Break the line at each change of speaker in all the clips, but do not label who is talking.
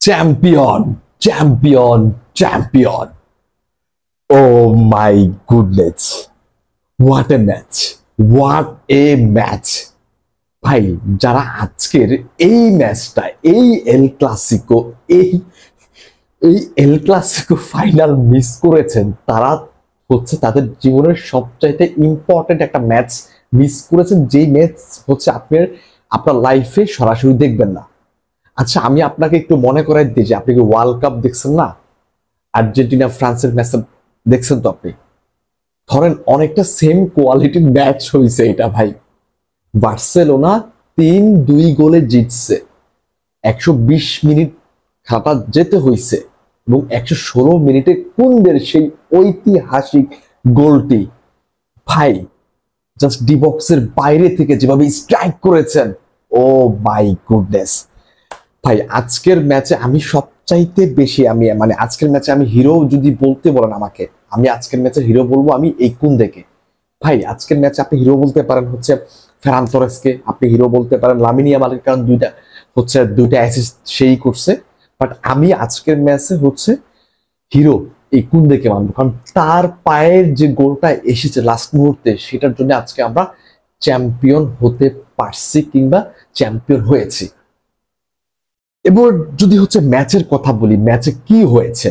Champion champion champion. Oh my goodness, what a match, what a match. ভাই, যারা আজকের এই ম্যাচটা, এই এল ক্লাসিকো, এই এই এল ক্লাসিকো ফাইনাল মিস করেছেন, তারা হচ্ছে তাদের জীবনের সবচাইতে ইম্পর্টেন্ট একটা ম্যাচ মিস করেছেন, যেই ম্যাচ হচ্ছে আপনার লাইফে সরাসরি দেখবেন না। আচ্ছা, আমি আপনাকে একটু মনে করাই দিই যে আপনি কি ওয়ার্ল্ড কাপ দেখছেন না? আর্জেন্টিনা ফ্রান্সের ম্যাচ দেখছেন তো আপনি? ধরেন অনেকটা সেম কোয়ালিটির ম্যাচ হয়েছে এটা ভাই। বার্সেলোনা 3-2 গোলে জিতছে, 120 মিনিট খেলাটা যেতে হয়েছে এবং 116 মিনিটে কুন্দের সেই ঐতিহাসিক গোলটি ভাই জাস্ট ডি বক্সের বাইরে থেকে যেভাবে স্ট্রাইক করেছেন, ও মাই গুডনেস। ভাই, আজকের ম্যাচে আমি সবচাইতে বেশি আজকের ম্যাচে আমি হিরো যদি বলতে বলেন আমাকে, আমি আজকের ম্যাচে হিরো বলবো আমি এই কুন্দেকে। ভাই, আজকের ম্যাচে আপনি হিরো বলতে পারেন হচ্ছে ফেরান তোরেসকে, আপনি হিরো বলতে পারেন লামিন ইয়ামালের, কারণ দুইটা অ্যাসিস্ট সেই করছে। বাট আমি আজকের ম্যাচে হচ্ছে হিরো এই কুন্দেকে মানবো, কারণ তার পায়ের যে গোলটা এসেছে লাস্ট মুহূর্তে, সেটার জন্য আজকে আমরা চ্যাম্পিয়ন হতে পারছি কিংবা চ্যাম্পিয়ন হয়েছি। এবার যদি হচ্ছে ম্যাচের কথা বলি, ম্যাচে কি হয়েছে।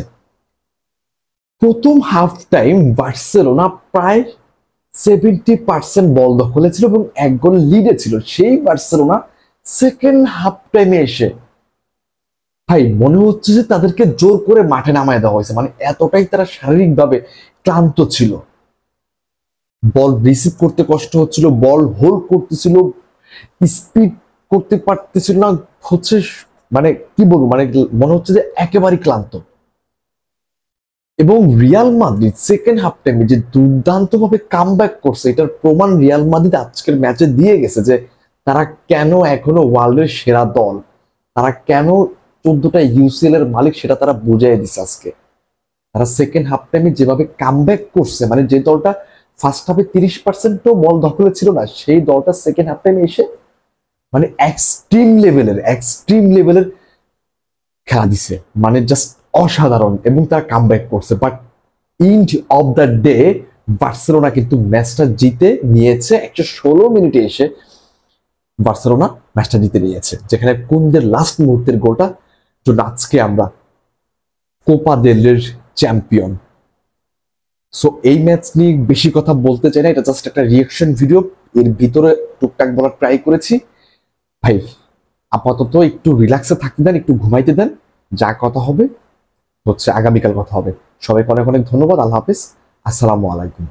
প্রথম হাফ টাইম বার্সেলোনা প্রায় 70% বল দখলে ছিল এবং 1 গোল লিডে ছিল। সেই বার্সেলোনা সেকেন্ড হাফ টাইমে এসে ভাই মনে হচ্ছে যে তাদেরকে জোর করে মাঠে নামায় দেওয়া হয়েছে, মানে এতটাই তারা শারীরিকভাবে ক্লান্ত ছিল। বল রিসিভ করতে কষ্ট হচ্ছিল, বল হোল্ড করতেছিল, স্পিড করতে পারতেছিল না, হচ্ছে মানে কি বলবো, মানে মনে হচ্ছে যে একেবারেই ক্লান্ত। এবং রিয়াল মাদ্রিদ সেকেন্ড হাফ টাইমে যে দুর্দান্ত ভাবে কামব্যাক করছে, এটার প্রমাণ রিয়াল মাদ্রিদ আজকের ম্যাচে দিয়ে গেছে যে তারা কেন এখনো ওয়ার্ল্ডের সেরা দল, তারা কেন 14টা ইউসিএল এর মালিক, সেটা তারা বুঝিয়ে দিচ্ছে আজকে। তারা সেকেন্ড হাফ টাইমে যেভাবে কামব্যাক করছে, মানে যে দলটা ফার্স্ট হাফে 30% বল দখলে ছিল না, সেই দলটা সেকেন্ড হাফ টাইমে এসে মানে এক্সট্রিম লেভেলের খেলা দিছে, মানে জাস্ট অসাধারণ, এবং তারা কামব্যাক করছে। But end of the day Barcelona কিন্তু ম্যাচটা জিতে নিয়েছে। 116 মিনিটে এসে বার্সেলোনা ম্যাচটা জিতে নিয়েছে, যেখানে কুন্দের লাস্ট মুহূর্তের গোলটা জন্য আজকে আমরা কোপা দেল রের চ্যাম্পিয়ন। সো এই ম্যাচ নিয়ে বেশি কথা বলতে চাই না, এটা জাস্ট একটা রিয়াকশন ভিডিও, এর ভিতরে টুকটাক বলার ট্রাই করেছি। ভাই, আপাতত একটু রিল্যাক্সে থাকতে দেন, একটু ঘুমাইতে দেন, যা কথা হবে হচ্ছে আগামীকাল কথা হবে। সবাইকে অনেক অনেক ধন্যবাদ। আল্লাহ হাফিজ, আসসালামু আলাইকুম।